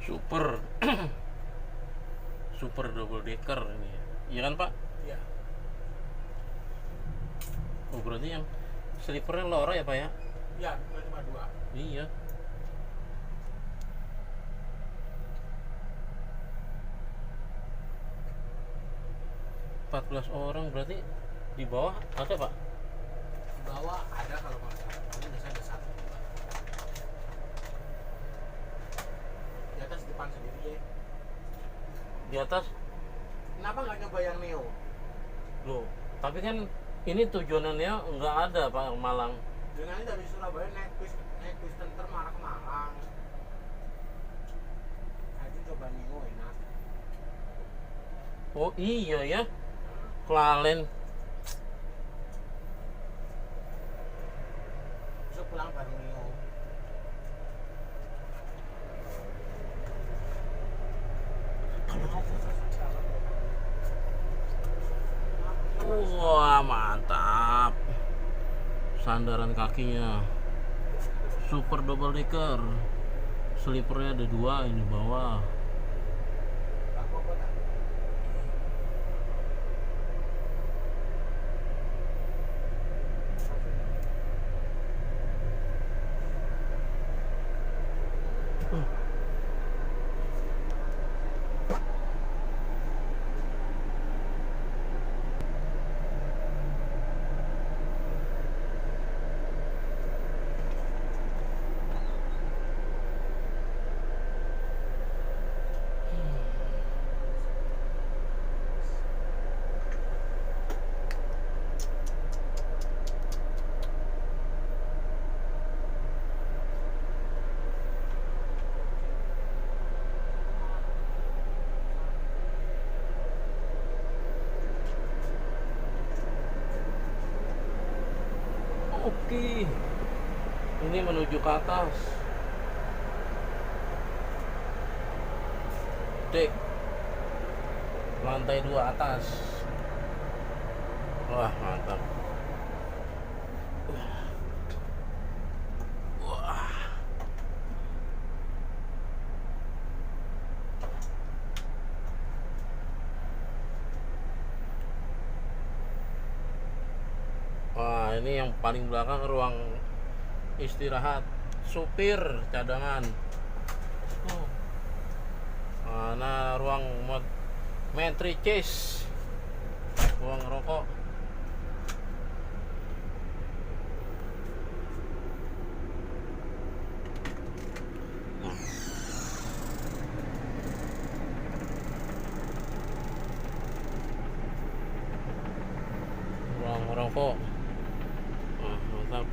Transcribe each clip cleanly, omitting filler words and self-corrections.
Super super double decker ini ya. Iya kan Pak? Iya. Oh berarti yang sleepernya loro ya Pak ya? Iya, cuma dua. Iya. Belas orang berarti di bawah ada Pak? Di bawah ada kalau nggak salah. Ini biasanya ada satu dua. Di atas depan sendiri ya. Di atas? Kenapa nggak nyoba yang Neo? Loh, tapi kan ini tujuannya nggak ada Pak Malang. Dengan ini dari Surabaya naik bis tenter marah ke Malang. Aja coba Neo enak. Oh iya ya, Klalen. Bisa pulang bareng Neo. Wah mantap, sandaran kakinya super double decker, sleepernya ada dua ini bawah. Oke, ini menuju ke atas. Dek, lantai 2 atas. Wah mantap. Wah. Wah ini yang paling belakang ruang istirahat supir cadangan. Mana ruang menteri chase, ruang rokok. Ruang rokok. Mantap.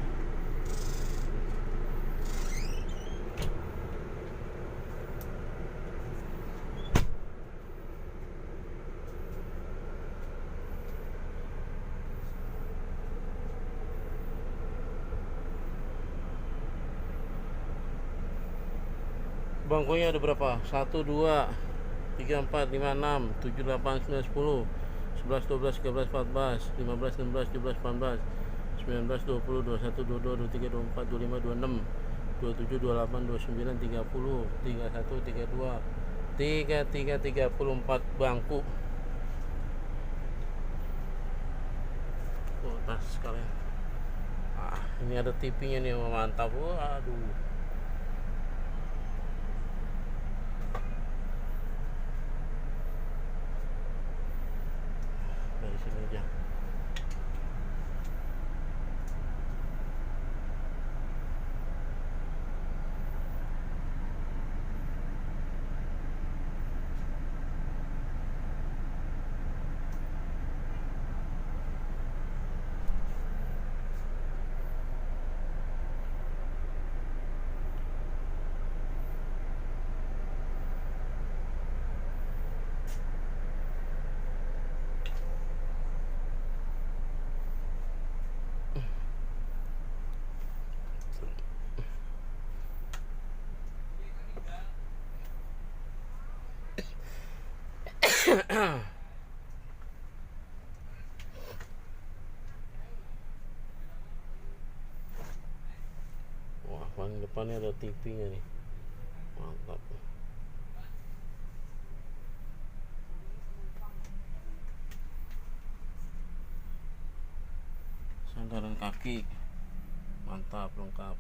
Bangkunya ada berapa? 1, 2, 3, 4, 5, 6, 7, 8, 9, 10, 11, 12, 13, 14, 15, 16, 17, 18, 19, 20, 21, 22, 23, 24, 25, 26, 27, 28, 29, 30, 31, 32, 33, 34 bangku. Oh, tas sekalian. Ini ada TV-nya nih, mantap. Waduh. Dari sini aja. Wah, paling depannya ada TV-nya nih. Mantap. kaki, mantap, lengkap.